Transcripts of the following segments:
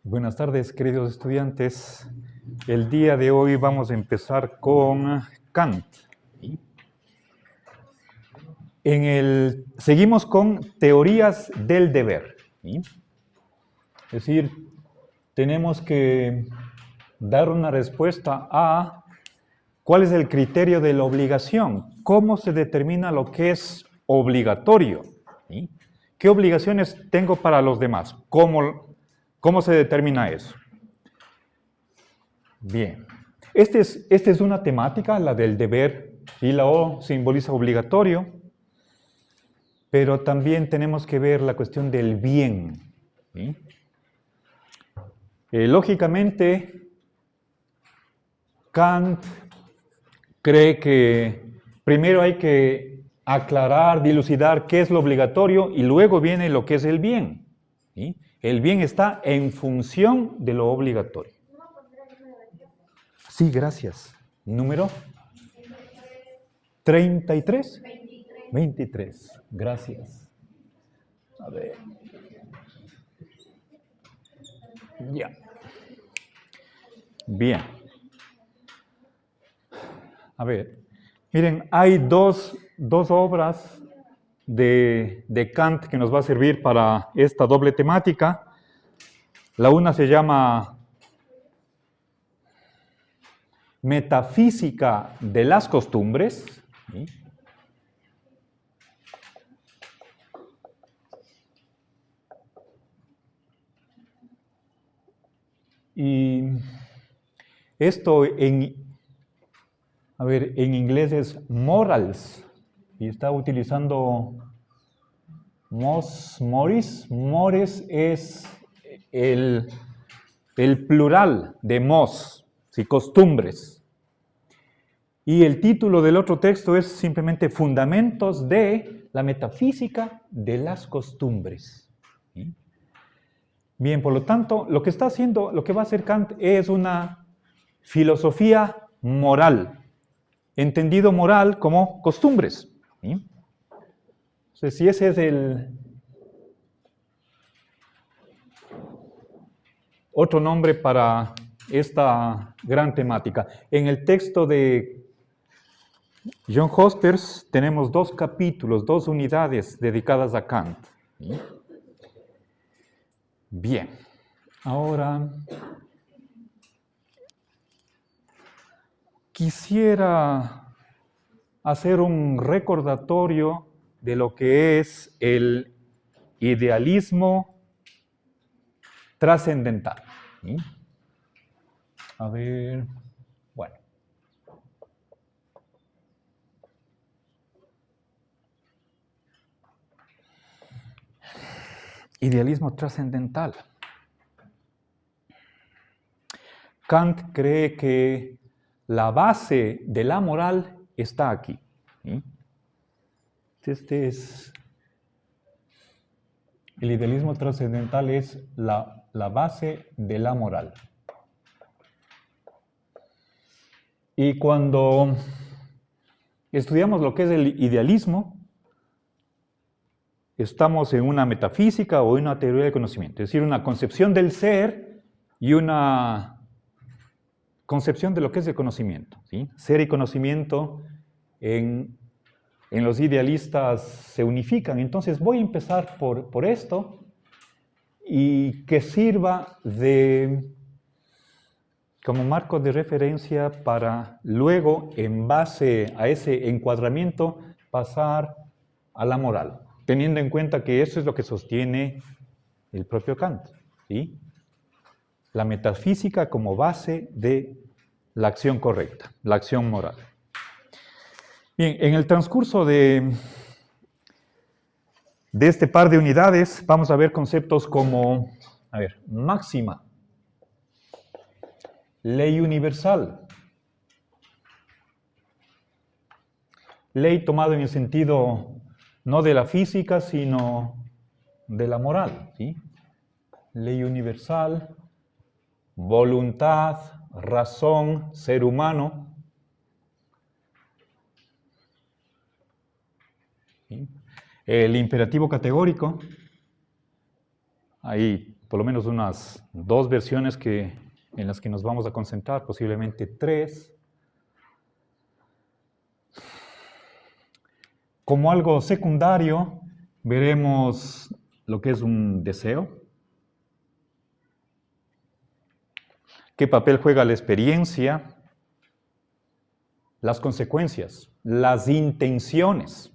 Buenas tardes, queridos estudiantes. El día de hoy vamos a empezar con Kant. Seguimos con teorías del deber. Es decir, tenemos que dar una respuesta a cuál es el criterio de la obligación, cómo se determina lo que es obligatorio, qué obligaciones tengo para los demás, cómo se determina eso. Bien, esta es una temática, la del deber, y la O simboliza obligatorio, pero también tenemos que ver la cuestión del bien. Lógicamente, Kant cree que primero hay que aclarar, dilucidar qué es lo obligatorio y luego viene lo que es el bien. El bien está en función de lo obligatorio. Sí, gracias. ¿Número? 33. 23. Gracias. A ver. Ya. Bien. A ver. Miren, hay dos obras de Kant que nos va a servir para esta doble temática. La una se llama Metafísica de las costumbres. ¿Sí? Y esto en inglés es morals. Y está utilizando mores. Mores es el plural de mos, ¿sí? Costumbres. Y el título del otro texto es simplemente Fundamentos de la metafísica de las costumbres. ¿Sí? Bien, por lo tanto, lo que va a hacer Kant es una filosofía moral, entendido moral como costumbres. ¿Sí? Entonces, si ese es el otro nombre para esta gran temática. En el texto de John Hospers tenemos 2 capítulos, 2 unidades dedicadas a Kant. ¿Sí? Bien, ahora quisiera hacer un recordatorio de lo que es el idealismo trascendental. ¿Sí? A ver, bueno. Idealismo trascendental. Kant cree que la base de la moral está aquí. El idealismo trascendental es la base de la moral. Y cuando estudiamos lo que es el idealismo, estamos en una metafísica o en una teoría del conocimiento, es decir, una concepción del ser y una concepción de lo que es el conocimiento. ¿Sí? Ser y conocimiento en los idealistas se unifican. Entonces voy a empezar por esto y que sirva como marco de referencia para luego, en base a ese encuadramiento, pasar a la moral, teniendo en cuenta que eso es lo que sostiene el propio Kant. ¿Sí? La metafísica como base de la acción correcta, la acción moral. Bien, en el transcurso de este par de unidades vamos a ver conceptos como, máxima, ley universal, ley tomado en el sentido no de la física, sino de la moral. ¿Sí? Ley universal, voluntad, razón, ser humano. ¿Sí? El imperativo categórico, ahí por lo menos unas 2 versiones en las que nos vamos a concentrar, posiblemente 3. Como algo secundario, veremos lo que es un deseo, qué papel juega la experiencia, las consecuencias, las intenciones.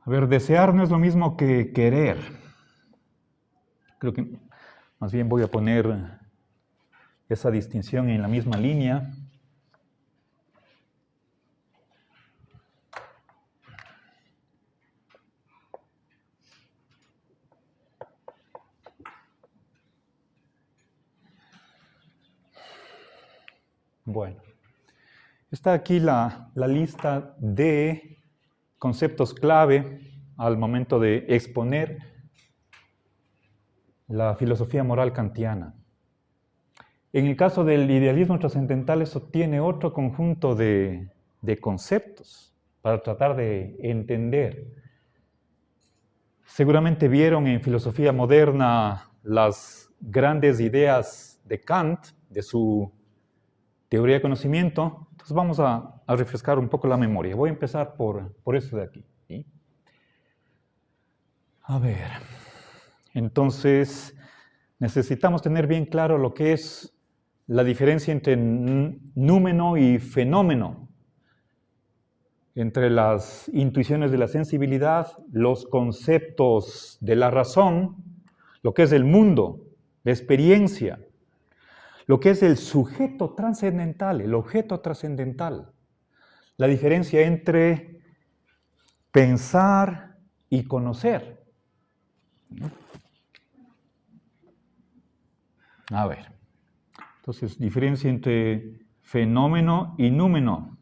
A ver, desear no es lo mismo que querer. Creo que más bien voy a poner esa distinción en la misma línea. Bueno, está aquí la lista de conceptos clave al momento de exponer la filosofía moral kantiana. En el caso del idealismo trascendental, eso tiene otro conjunto de conceptos para tratar de entender. Seguramente vieron en filosofía moderna las grandes ideas de Kant, de su teoría de conocimiento. Entonces vamos a refrescar un poco la memoria. Voy a empezar por esto de aquí. ¿Sí? A ver, entonces necesitamos tener bien claro lo que es la diferencia entre númeno y fenómeno, entre las intuiciones de la sensibilidad, los conceptos de la razón, lo que es el mundo, la experiencia, lo que es el sujeto trascendental, el objeto trascendental, la diferencia entre pensar y conocer. A ver, entonces, diferencia entre fenómeno y númeno.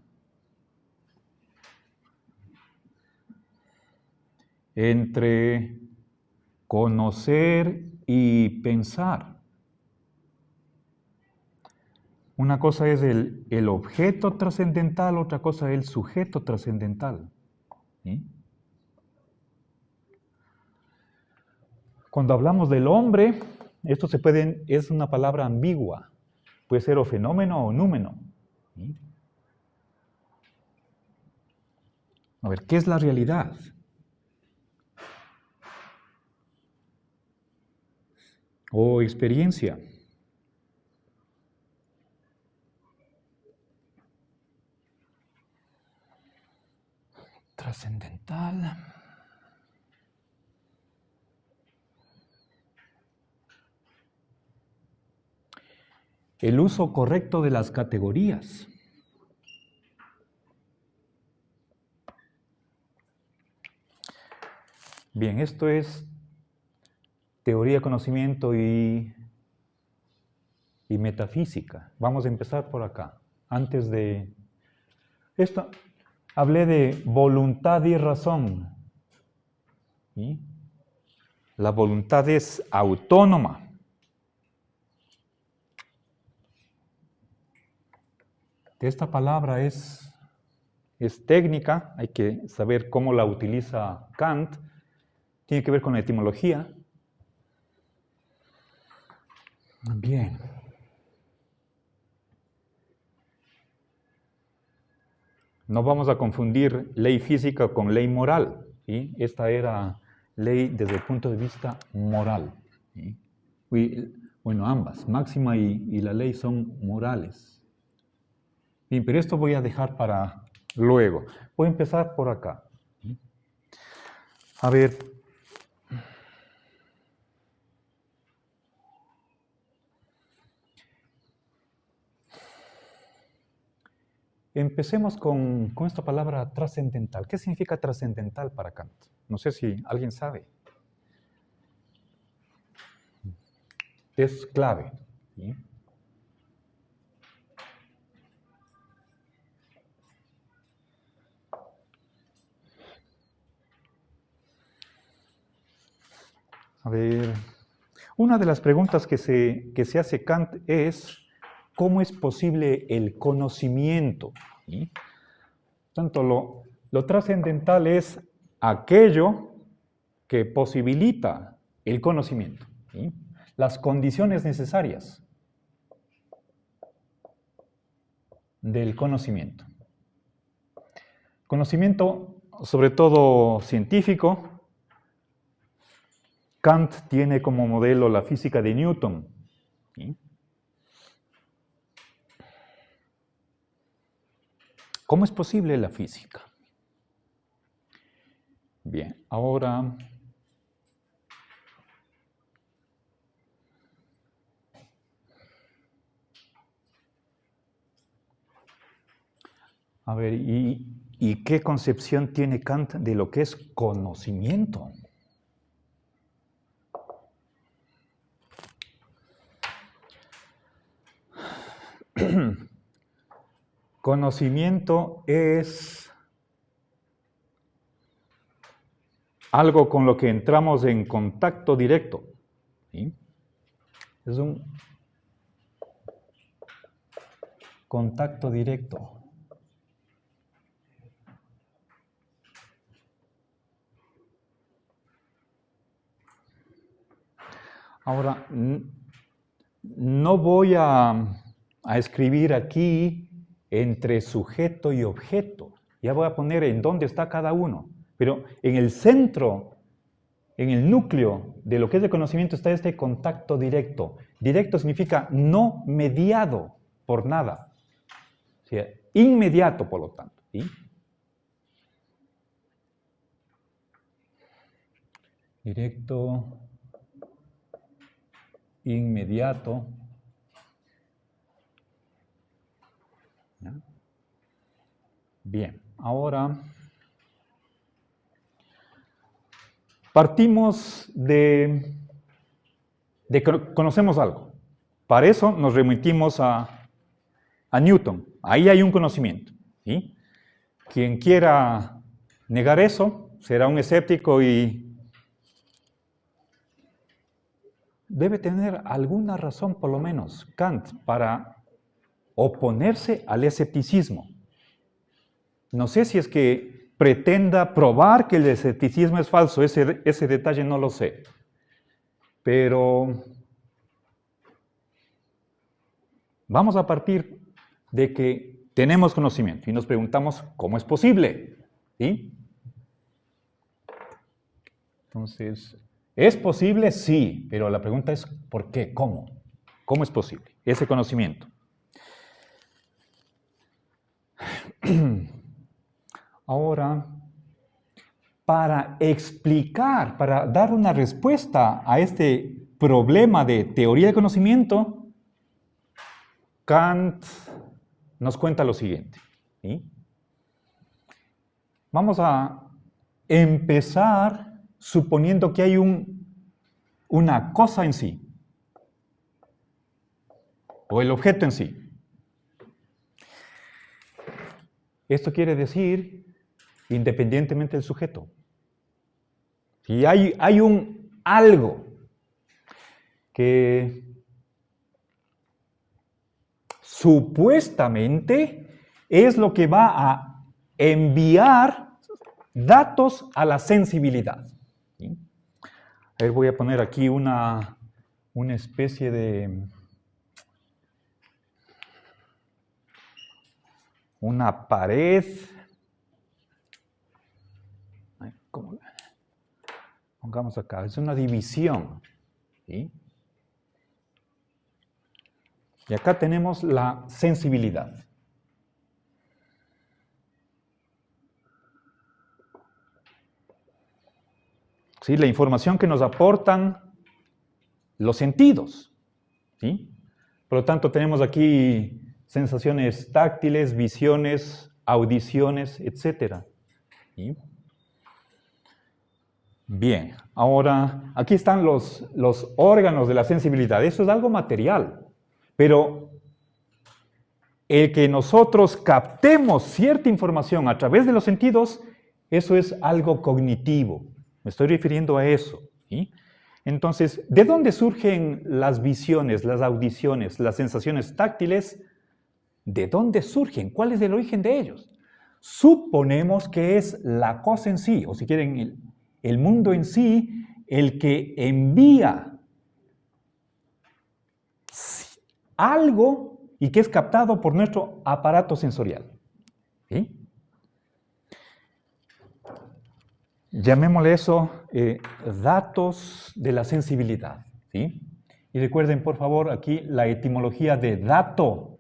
Entre conocer y pensar. Una cosa es el objeto trascendental, otra cosa es el sujeto trascendental. ¿Sí? Cuando hablamos del hombre, esto es una palabra ambigua. Puede ser o fenómeno o númeno. ¿Sí? A ver, ¿qué es la realidad? O experiencia. Trascendental. El uso correcto de las categorías. Bien, esto es teoría de conocimiento y metafísica. Vamos a empezar por acá. Antes de esto, hablé de voluntad y razón. ¿Sí? La voluntad es autónoma. Esta palabra es técnica, hay que saber cómo la utiliza Kant. Tiene que ver con la etimología. Bien. No vamos a confundir ley física con ley moral. ¿Sí? Esta era ley desde el punto de vista moral. ¿Sí? Bueno, ambas, máxima y la ley son morales. Bien, pero esto voy a dejar para luego. Voy a empezar por acá. ¿Sí? A ver. Empecemos con esta palabra trascendental. ¿Qué significa trascendental para Kant? No sé si alguien sabe. Es clave. ¿Sí? A ver, una de las preguntas que se hace Kant es ¿cómo es posible el conocimiento? ¿Sí? Tanto lo trascendental es aquello que posibilita el conocimiento, ¿sí? Las condiciones necesarias del conocimiento. Conocimiento, sobre todo científico. Kant tiene como modelo la física de Newton, ¿sí? ¿Cómo es posible la física? Bien, ahora a ver, ¿y qué concepción tiene Kant de lo que es conocimiento? Conocimiento es algo con lo que entramos en contacto directo, ¿sí? Es un contacto directo. Ahora, no voy a escribir aquí entre sujeto y objeto. Ya voy a poner en dónde está cada uno. Pero en el centro, en el núcleo de lo que es el conocimiento está este contacto directo. Directo significa no mediado por nada. O sea, inmediato, por lo tanto, ¿sí? Directo, inmediato. ¿Ya? Bien, ahora partimos de que conocemos algo. Para eso nos remitimos a Newton. Ahí hay un conocimiento, ¿sí? Quien quiera negar eso será un escéptico y debe tener alguna razón, por lo menos, Kant, para oponerse al escepticismo. No sé si es que pretenda probar que el escepticismo es falso, ese detalle no lo sé. Pero vamos a partir de que tenemos conocimiento y nos preguntamos cómo es posible, ¿sí? Entonces, ¿es posible? Sí, pero la pregunta es ¿por qué? ¿Cómo? ¿Cómo es posible ese conocimiento? Ahora, para explicar, para dar una respuesta a este problema de teoría de conocimiento, Kant nos cuenta lo siguiente, ¿sí? Vamos a empezar suponiendo que hay una cosa en sí, o el objeto en sí. Esto quiere decir independientemente del sujeto. Si hay un algo que supuestamente es lo que va a enviar datos a la sensibilidad. ¿Sí? A ver, voy a poner aquí una especie de una pared. ¿Cómo? Pongamos acá, es una división, ¿sí? Y acá tenemos la sensibilidad. ¿Sí? La información que nos aportan los sentidos, ¿sí? Por lo tanto, tenemos aquí sensaciones táctiles, visiones, audiciones, etc. ¿Sí? Bien, ahora aquí están los órganos de la sensibilidad. Eso es algo material, pero el que nosotros captemos cierta información a través de los sentidos, eso es algo cognitivo. Me estoy refiriendo a eso, ¿sí? Entonces, ¿de dónde surgen las visiones, las audiciones, las sensaciones táctiles? ¿De dónde surgen? ¿Cuál es el origen de ellos? Suponemos que es la cosa en sí, o si quieren, el mundo en sí, el que envía algo y que es captado por nuestro aparato sensorial. ¿Sí? Llamémosle eso datos de la sensibilidad. ¿Sí? Y recuerden, por favor, aquí la etimología de dato.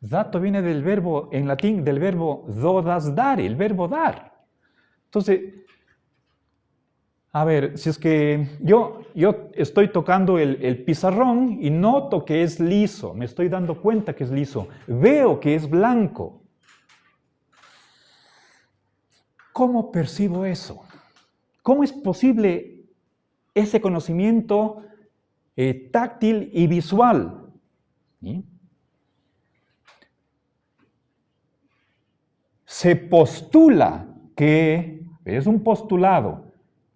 Dato viene del verbo, en latín, del verbo dodas dare, el verbo dar. Entonces, a ver, si es que yo estoy tocando el pizarrón y noto que es liso, me estoy dando cuenta que es liso, veo que es blanco. ¿Cómo percibo eso? ¿Cómo es posible ese conocimiento táctil y visual? ¿Sí? Se postula que, es un postulado,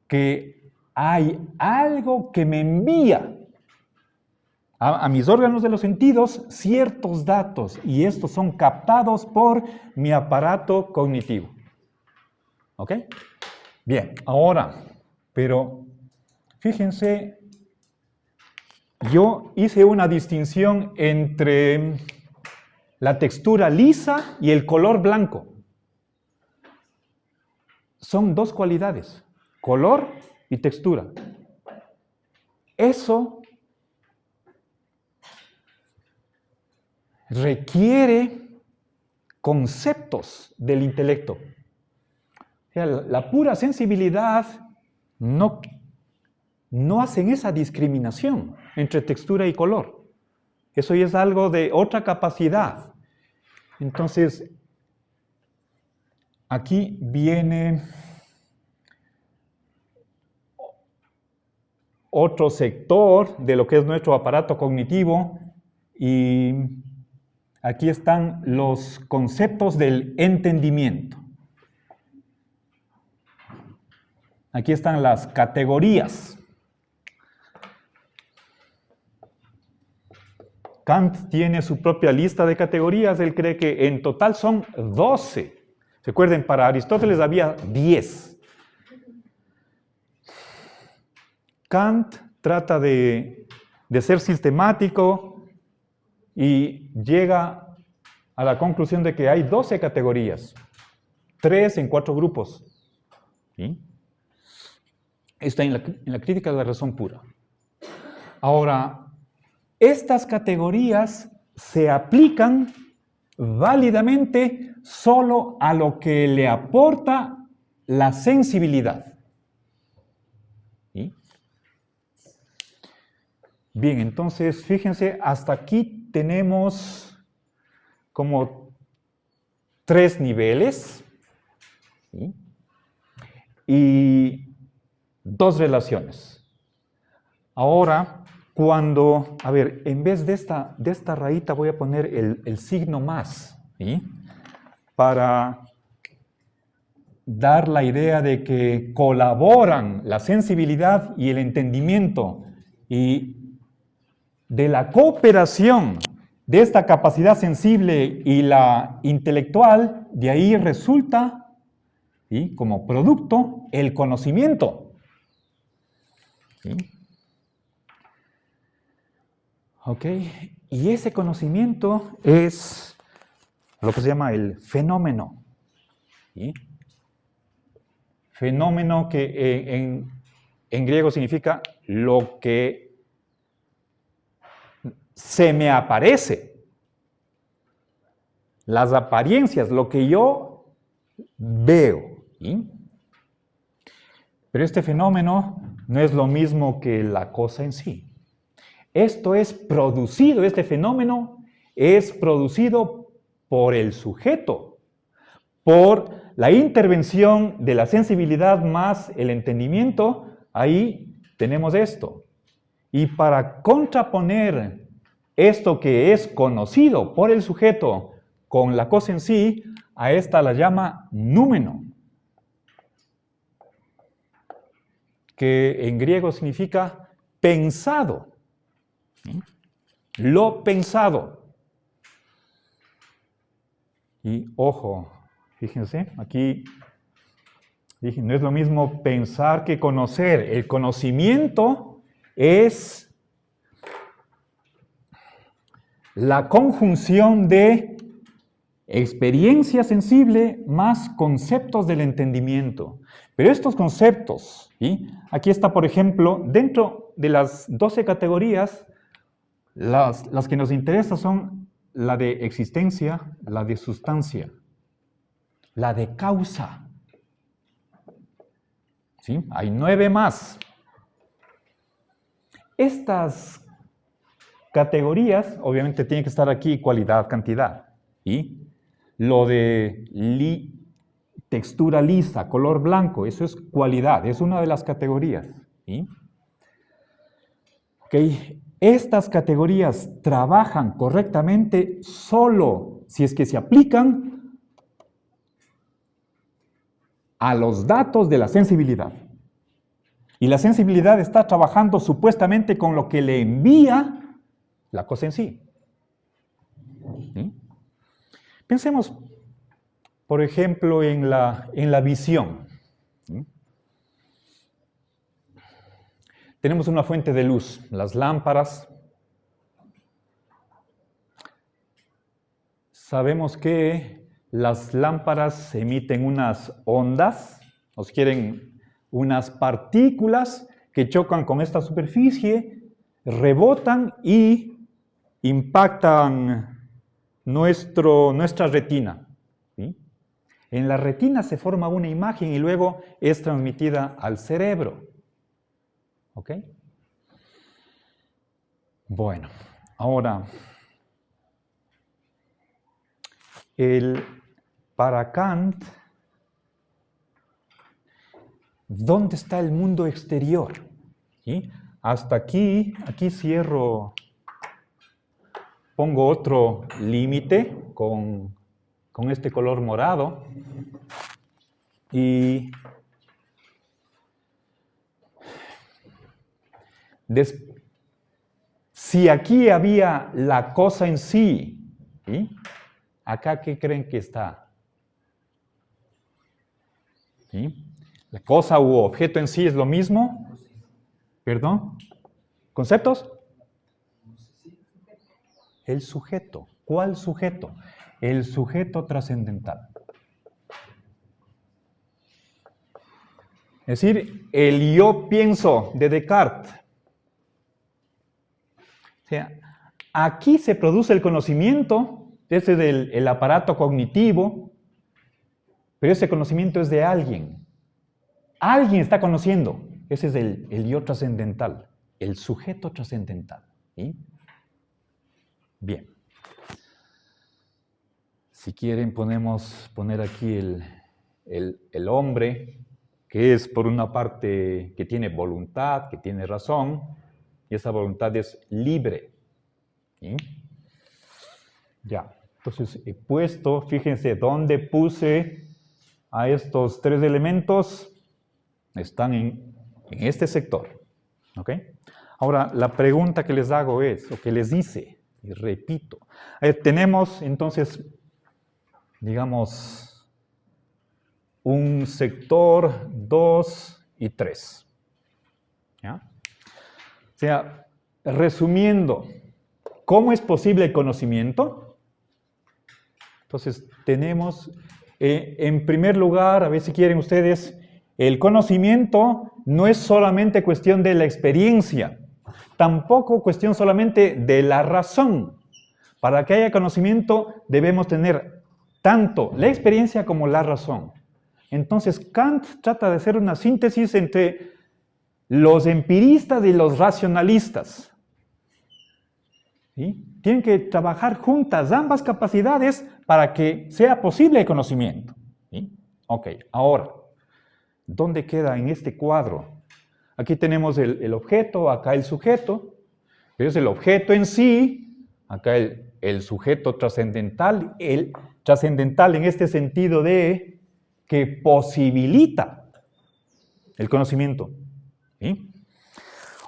que hay algo que me envía a mis órganos de los sentidos ciertos datos y estos son captados por mi aparato cognitivo. ¿Ok? Bien, ahora, pero fíjense, yo hice una distinción entre la textura lisa y el color blanco. Son dos cualidades, color y textura. Eso requiere conceptos del intelecto. O sea, la pura sensibilidad no hacen esa discriminación entre textura y color. Eso ya es algo de otra capacidad. Entonces, aquí viene otro sector de lo que es nuestro aparato cognitivo y aquí están los conceptos del entendimiento. Aquí están las categorías. Kant tiene su propia lista de categorías, él cree que en total son 12. Recuerden, para Aristóteles había 10. Kant trata de ser sistemático y llega a la conclusión de que hay 12 categorías, 3 en 4 grupos. ¿Sí? Está en la crítica de la razón pura. Ahora, estas categorías se aplican válidamente solo a lo que le aporta la sensibilidad. ¿Sí? Bien, entonces, fíjense, hasta aquí tenemos como 3 niveles, ¿sí? Y 2 relaciones. Ahora, cuando, a ver, en vez de esta rayita voy a poner el signo más, ¿sí? Para dar la idea de que colaboran la sensibilidad y el entendimiento y de la cooperación de esta capacidad sensible y la intelectual, de ahí resulta, ¿sí?, como producto, el conocimiento. ¿Sí? ¿Ok? Y ese conocimiento es lo que se llama el fenómeno. ¿Sí? Fenómeno que en griego significa lo que se me aparece. Las apariencias, lo que yo veo. ¿Sí? Pero este fenómeno no es lo mismo que la cosa en sí. Esto es producido, este fenómeno es producido por el sujeto, por la intervención de la sensibilidad más el entendimiento. Ahí tenemos esto. Y para contraponer esto que es conocido por el sujeto con la cosa en sí, a esta la llama númeno. que en griego significa pensado. ¿Sí? Lo pensado. Y ojo, fíjense, aquí dije, no es lo mismo pensar que conocer. El conocimiento es la conjunción de experiencia sensible más conceptos del entendimiento. Pero estos conceptos, ¿sí? Aquí está, por ejemplo, dentro de las 12 categorías, las que nos interesan son la de existencia, la de sustancia, la de causa. ¿Sí? Hay 9 más. Estas categorías, obviamente tienen que estar aquí cualidad, cantidad. ¿Sí? Lo de textura lisa, color blanco, eso es cualidad, es una de las categorías. ¿Sí? Okay. Estas categorías trabajan correctamente solo si es que se aplican a los datos de la sensibilidad. Y la sensibilidad está trabajando supuestamente con lo que le envía la cosa en sí. ¿Sí? Pensemos, por ejemplo, en la visión. ¿Sí? Tenemos una fuente de luz, las lámparas. Sabemos que las lámparas emiten unas ondas, nos quieren unas partículas que chocan con esta superficie, rebotan y impactan nuestra retina. ¿Sí? En la retina se forma una imagen y luego es transmitida al cerebro. ¿Ok? Bueno, ahora, para Kant, ¿dónde está el mundo exterior? ¿Sí? Hasta aquí cierro, pongo otro límite con este color morado y si aquí había la cosa en sí, ¿sí? ¿Acá qué creen que está? ¿Sí? ¿La cosa u objeto en sí es lo mismo? ¿Perdón? ¿Conceptos? El sujeto. ¿Cuál sujeto? El sujeto trascendental. Es decir, el yo pienso de Descartes. O sea, aquí se produce el conocimiento, ese es el aparato cognitivo, pero ese conocimiento es de alguien. Alguien está conociendo. Ese es el yo trascendental, el sujeto trascendental. ¿Sí? Bien. Si quieren podemos poner aquí el hombre, que es por una parte que tiene voluntad, que tiene razón, y esa voluntad es libre. ¿Sí? Ya, entonces he puesto, fíjense dónde puse a estos 3 elementos, están en este sector. ¿Ok? Ahora, la pregunta que les hago es, o que les hice, y repito, tenemos entonces, digamos, un sector 2 y 3. ¿Ya? O sea, resumiendo, ¿cómo es posible el conocimiento? Entonces, tenemos, en primer lugar, a ver si quieren ustedes, el conocimiento no es solamente cuestión de la experiencia, tampoco cuestión solamente de la razón. Para que haya conocimiento debemos tener tanto la experiencia como la razón. Entonces, Kant trata de hacer una síntesis entre los empiristas y los racionalistas. ¿Sí? Tienen que trabajar juntas ambas capacidades para que sea posible el conocimiento. ¿Sí? Ok, ahora, ¿dónde queda en este cuadro? Aquí tenemos el objeto, acá el sujeto. Es el objeto en sí, acá el sujeto trascendental. El trascendental en este sentido de que posibilita el conocimiento. ¿Sí?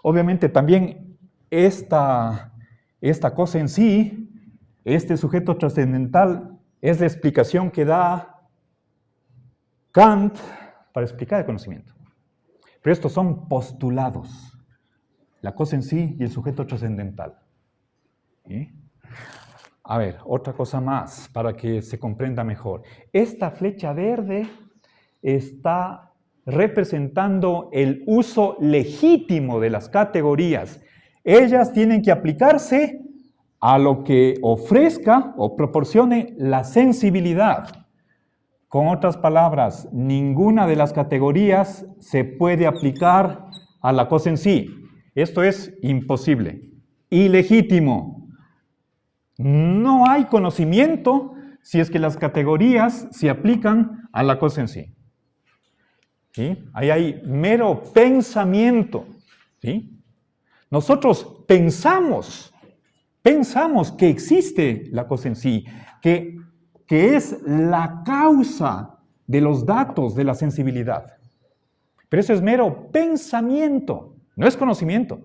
Obviamente también esta cosa en sí, este sujeto trascendental, es la explicación que da Kant para explicar el conocimiento. Pero estos son postulados, la cosa en sí y el sujeto trascendental. ¿Sí? A ver, otra cosa más para que se comprenda mejor. Esta flecha verde está representando el uso legítimo de las categorías. Ellas tienen que aplicarse a lo que ofrezca o proporcione la sensibilidad. Con otras palabras, ninguna de las categorías se puede aplicar a la cosa en sí. Esto es imposible, ilegítimo. No hay conocimiento si es que las categorías se aplican a la cosa en sí. ¿Sí? Ahí hay mero pensamiento. ¿Sí? Nosotros pensamos que existe la cosa en sí, que es la causa de los datos de la sensibilidad. Pero eso es mero pensamiento, no es conocimiento.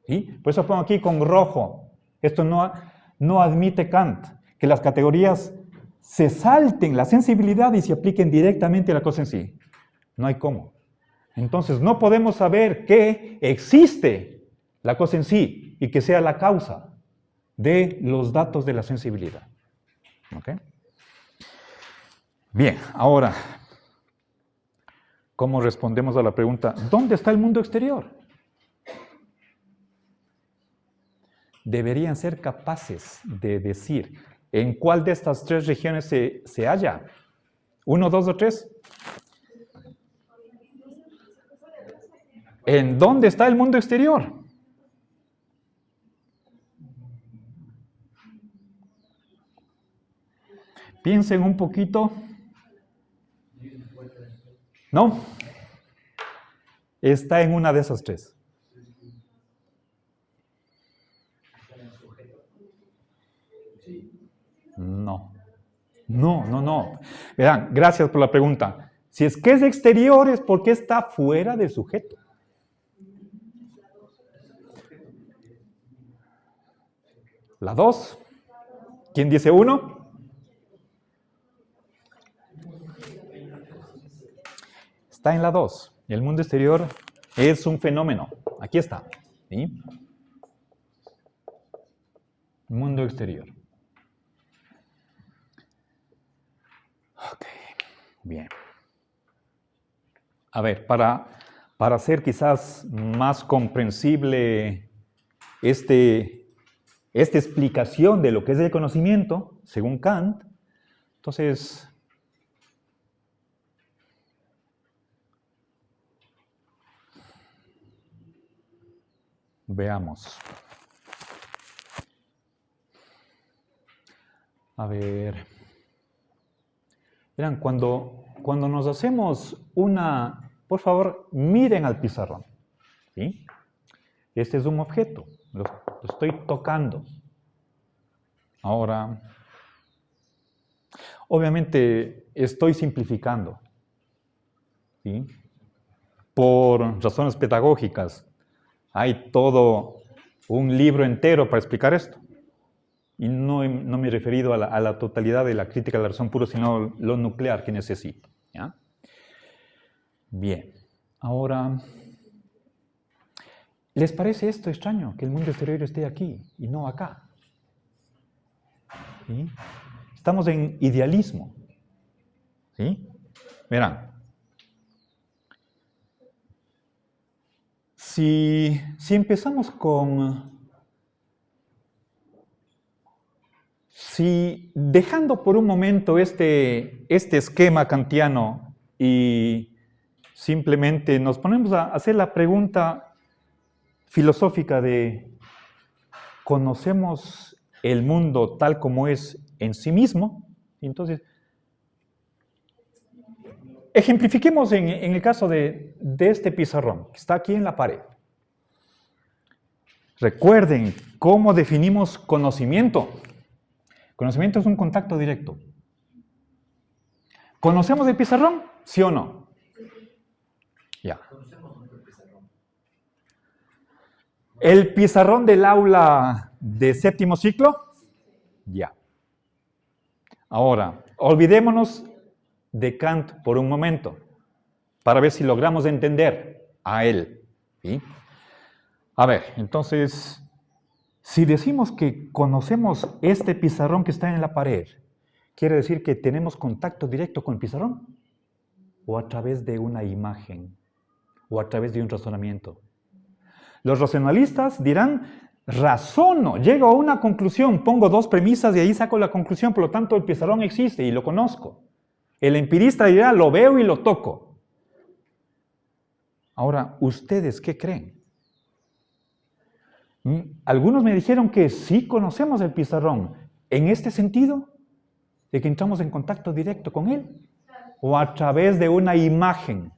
¿Sí? Por eso pongo aquí con rojo. Esto no admite Kant, que las categorías se salten la sensibilidad y se apliquen directamente a la cosa en sí. No hay cómo. Entonces no podemos saber que existe la cosa en sí y que sea la causa de los datos de la sensibilidad. ¿Ok? Bien, ahora, ¿cómo respondemos a la pregunta, ¿dónde está el mundo exterior? Deberían ser capaces de decir en cuál de estas tres regiones se halla. ¿1, 2 o 3? ¿En dónde está el mundo exterior? Piensen un poquito. ¿No? Está en una de esas tres. No. Verán, gracias por la pregunta. Si es que es exterior, es porque está fuera del sujeto. La 2. ¿Quién dice 1? Está en la 2. El mundo exterior es un fenómeno. Aquí está. ¿Sí? Mundo exterior. Ok, bien. A ver, para hacer quizás más comprensible esta explicación de lo que es el conocimiento, según Kant, entonces, veamos. A ver, verán, cuando nos hacemos una, por favor, miren al pizarrón, ¿sí? Este es un objeto, lo estoy tocando. Ahora, obviamente estoy simplificando, ¿sí? Por razones pedagógicas. Hay todo un libro entero para explicar esto. Y no me he referido a la totalidad de la crítica de la razón pura, sino lo nuclear que necesito. ¿Ya? Bien, ahora, ¿les parece esto extraño? Que el mundo exterior esté aquí y no acá. ¿Sí? Estamos en idealismo. ¿Sí? Verán, si empezamos con... Si dejando por un momento este esquema kantiano y simplemente nos ponemos a hacer la pregunta filosófica de ¿conocemos el mundo tal como es en sí mismo? Entonces, ejemplifiquemos en el caso de este pizarrón, que está aquí en la pared. Recuerden cómo definimos conocimiento. Conocimiento es un contacto directo. ¿Conocemos el pizarrón? ¿Sí o no? Ya. ¿El pizarrón del aula de séptimo ciclo? Ya. Ahora, olvidémonos de Kant por un momento, para ver si logramos entender a él. ¿Sí? A ver, entonces, si decimos que conocemos este pizarrón que está en la pared, ¿quiere decir que tenemos contacto directo con el pizarrón? ¿O a través de una imagen? ¿O a través de un razonamiento? Los racionalistas dirán, razono, llego a una conclusión, pongo dos premisas y ahí saco la conclusión, por lo tanto el pizarrón existe y lo conozco. El empirista dirá, lo veo y lo toco. Ahora, ¿ustedes qué creen? Algunos me dijeron que sí conocemos el pizarrón, en este sentido, de que entramos en contacto directo con él, o a través de una imagen.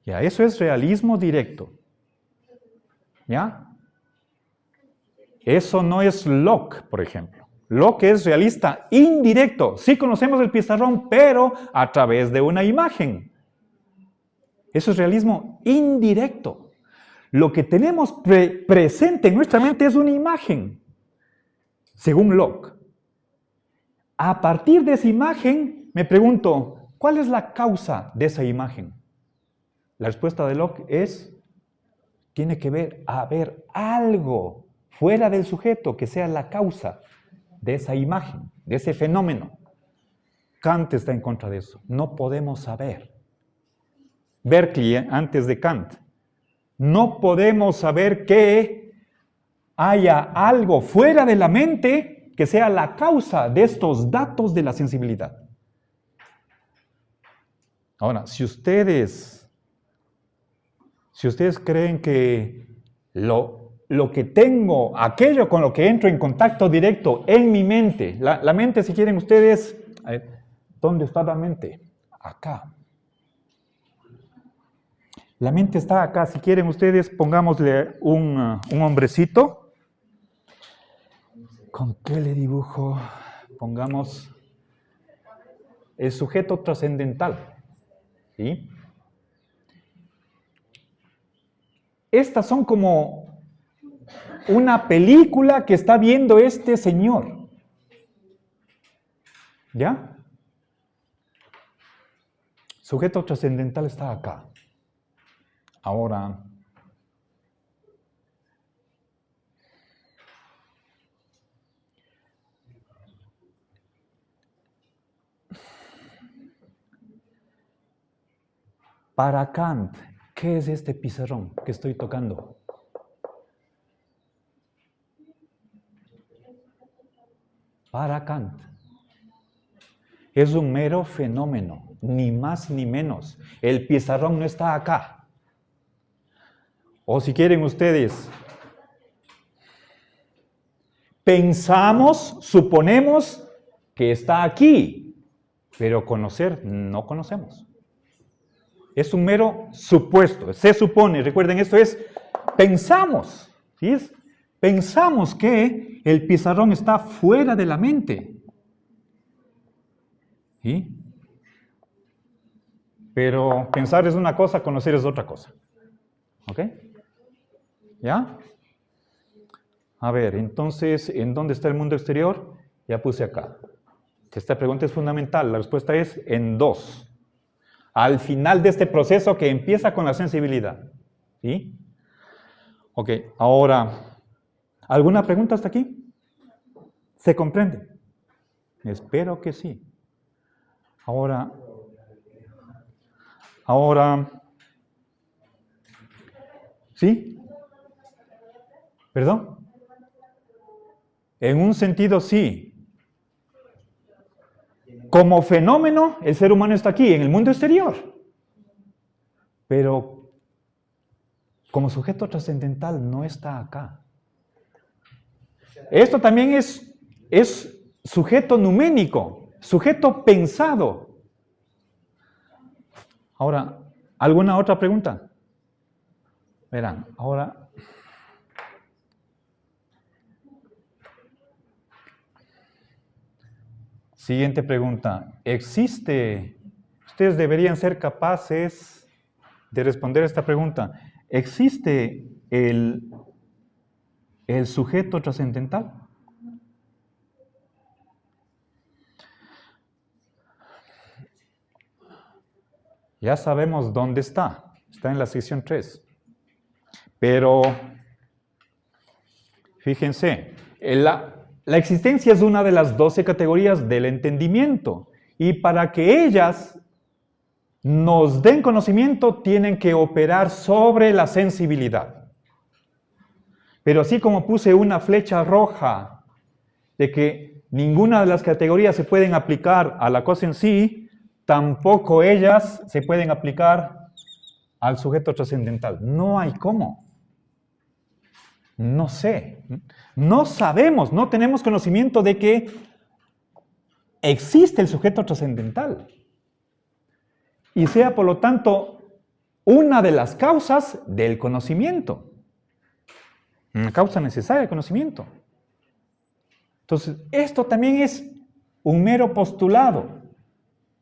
Ya, eso es realismo directo. ¿Ya? Eso no es Locke, por ejemplo. Locke es realista indirecto. Sí conocemos el pizarrón, pero a través de una imagen. Eso es realismo indirecto. Lo que tenemos presente en nuestra mente es una imagen, según Locke. A partir de esa imagen, me pregunto, ¿cuál es la causa de esa imagen? La respuesta de Locke es, tiene que haber algo fuera del sujeto que sea la causa de esa imagen, de ese fenómeno. Kant está en contra de eso. No podemos saber. Berkeley, antes de Kant, no podemos saber que haya algo fuera de la mente que sea la causa de estos datos de la sensibilidad. Ahora, si ustedes creen que lo que tengo, aquello con lo que entro en contacto directo en mi mente, la mente, si quieren ustedes, ¿dónde está la mente? Acá. La mente está acá. Si quieren ustedes, pongámosle un hombrecito. ¿Con qué le dibujo? Pongamos el sujeto trascendental. ¿Sí? Estas son como una película que está viendo este señor. ¿Ya? Sujeto trascendental está acá. Ahora, para Kant, ¿qué es este pizarrón que estoy tocando? Para Kant, es un mero fenómeno, ni más ni menos. El pizarrón no está acá. O si quieren ustedes, pensamos, suponemos que está aquí, pero conocer no conocemos. Es un mero supuesto, se supone. Recuerden, esto es, pensamos, ¿sí? Pensamos que el pizarrón está fuera de la mente. ¿Sí? Pero pensar es una cosa, conocer es otra cosa. ¿Ok? ¿Ya? A ver, entonces, ¿en dónde está el mundo exterior? Ya puse acá. Esta pregunta es fundamental. La respuesta es en 2. Al final de este proceso que empieza con la sensibilidad. ¿Sí? Ok, ahora, ¿alguna pregunta hasta aquí? ¿Se comprende? Espero que sí. Ahora, ¿sí? ¿Perdón? En un sentido sí. Como fenómeno, el ser humano está aquí, en el mundo exterior. Pero como sujeto trascendental no está acá. Esto también es sujeto numénico, sujeto pensado. Ahora, ¿alguna otra pregunta? Verán, ahora... Siguiente pregunta. Ustedes deberían ser capaces de responder esta pregunta. ¿existe el sujeto trascendental? Ya sabemos dónde está. Está en la sección 3. Pero, fíjense, la existencia es una de las 12 categorías del entendimiento. Y para que ellas nos den conocimiento, tienen que operar sobre la sensibilidad. Pero así como puse una flecha roja de que ninguna de las categorías se pueden aplicar a la cosa en sí, tampoco ellas se pueden aplicar al sujeto trascendental. No hay cómo. No sé. No sabemos, no tenemos conocimiento de que existe el sujeto trascendental. Y sea, por lo tanto, una de las causas del conocimiento. Una causa necesaria del conocimiento. Entonces, esto también es un mero postulado.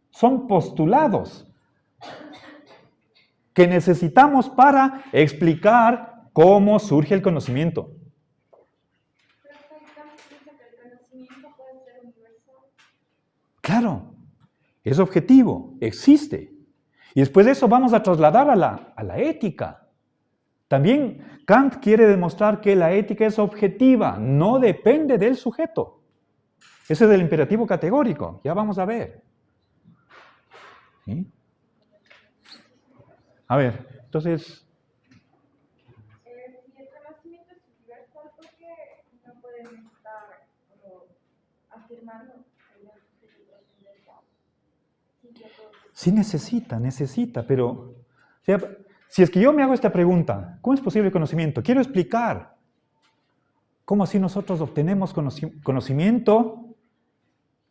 Son postulados que necesitamos para explicar cómo surge el conocimiento. Claro, es objetivo, existe. Y después de eso vamos a trasladar a la ética. También Kant quiere demostrar que la ética es objetiva, no depende del sujeto. Ese es el imperativo categórico, ya vamos a ver. ¿Sí? A ver, entonces... Si el conocimiento es universal, ¿por qué no pueden estar afirmando el sujeto trascendental? Sí necesita, pero... O sea, si es que yo me hago esta pregunta, ¿cómo es posible el conocimiento? Quiero explicar cómo así nosotros obtenemos conocimiento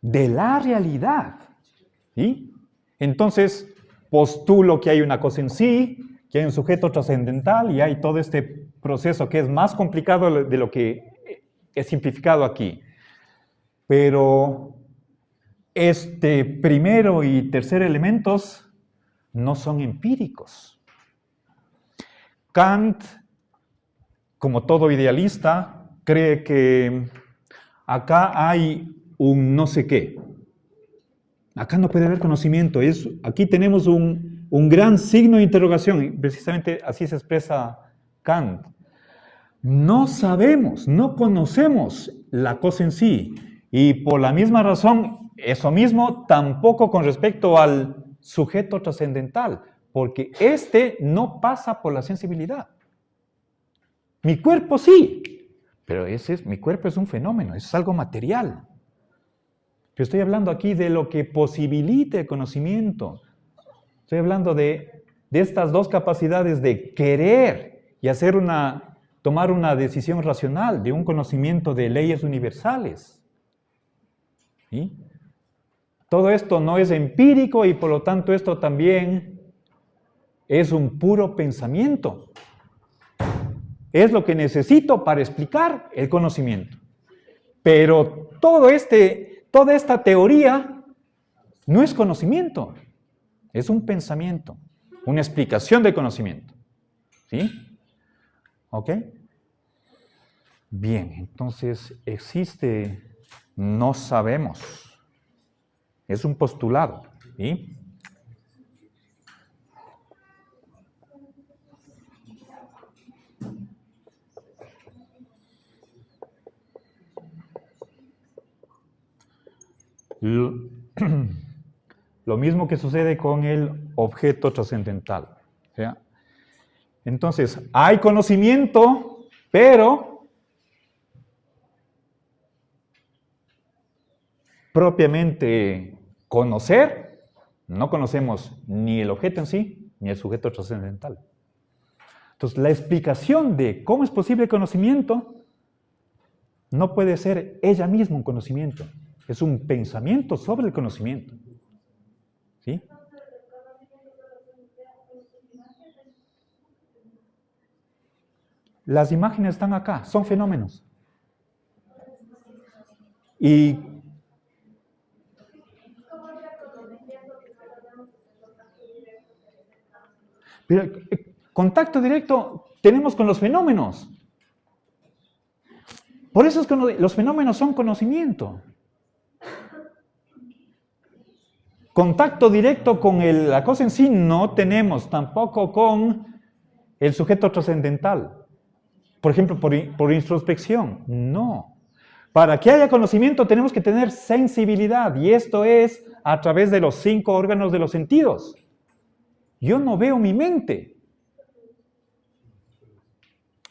de la realidad. ¿Sí? Entonces, postulo que hay una cosa en sí, que hay un sujeto trascendental y hay todo este proceso que es más complicado de lo que he simplificado aquí. Pero este primero y tercer elementos no son empíricos. Kant, como todo idealista, cree que acá hay un no sé qué. Acá no puede haber conocimiento. Aquí tenemos un gran signo de interrogación. Y precisamente así se expresa Kant. No sabemos, no conocemos la cosa en sí. Y por la misma razón, eso mismo tampoco con respecto al sujeto trascendental. Porque este no pasa por la sensibilidad. Mi cuerpo sí, pero mi cuerpo es un fenómeno, es algo material. Yo estoy hablando aquí de lo que posibilite el conocimiento. Estoy hablando de estas dos capacidades de querer y tomar una decisión racional, de un conocimiento de leyes universales. ¿Sí? Todo esto no es empírico y por lo tanto esto también es un puro pensamiento. Es lo que necesito para explicar el conocimiento. Pero toda esta teoría no es conocimiento, es un pensamiento, una explicación de conocimiento. ¿Sí? ¿Ok? Bien, entonces existe, no sabemos. Es un postulado. ¿Sí? Lo mismo que sucede con el objeto trascendental. ¿Sí? Entonces, hay conocimiento, pero propiamente conocer, no conocemos ni el objeto en sí, ni el sujeto trascendental. Entonces, la explicación de cómo es posible el conocimiento no puede ser ella misma un conocimiento. Es un pensamiento sobre el conocimiento. ¿Sí? Las imágenes están acá, son fenómenos. Y pero, contacto directo tenemos con los fenómenos. Por eso es que los fenómenos son conocimiento. Contacto directo con la cosa en sí no tenemos, tampoco con el sujeto trascendental. Por ejemplo, por introspección, no. Para que haya conocimiento tenemos que tener sensibilidad, y esto es a través de los 5 órganos de los sentidos. Yo no veo mi mente.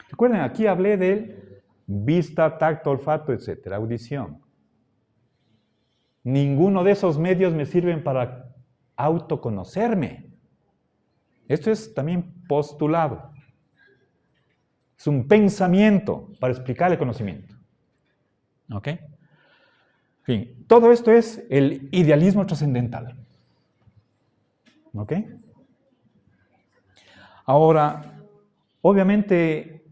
Recuerden, aquí hablé de vista, tacto, olfato, etcétera, audición. Ninguno de esos medios me sirven para autoconocerme. Esto es también postulado. Es un pensamiento para explicar el conocimiento. ¿Ok? En fin, todo esto es el idealismo trascendental. ¿Ok? Ahora, obviamente,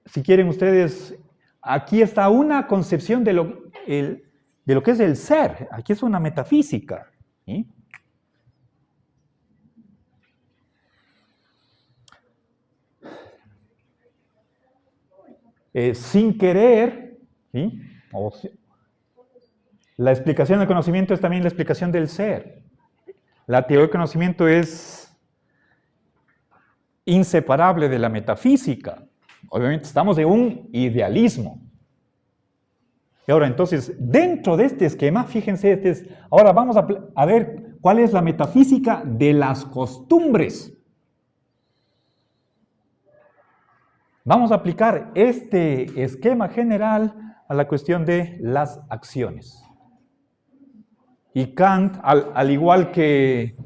si quieren ustedes, aquí está una concepción de lo que es el ser. Aquí es una metafísica. ¿Sí? Sin querer, ¿sí? La explicación del conocimiento es también la explicación del ser. La teoría del conocimiento es inseparable de la metafísica. Obviamente estamos de un idealismo. Y ahora entonces, dentro de este esquema, fíjense, ahora vamos a ver cuál es la metafísica de las costumbres. Vamos a aplicar este esquema general a la cuestión de las acciones. Y Kant, al igual que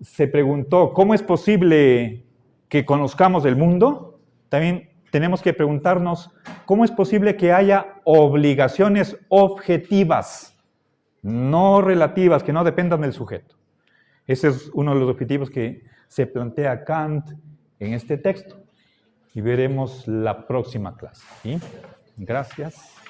se preguntó cómo es posible que conozcamos el mundo, también tenemos que preguntarnos cómo es posible que haya obligaciones objetivas, no relativas, que no dependan del sujeto. Ese es uno de los objetivos que se plantea Kant en este texto. Y veremos la próxima clase. ¿Sí? Gracias.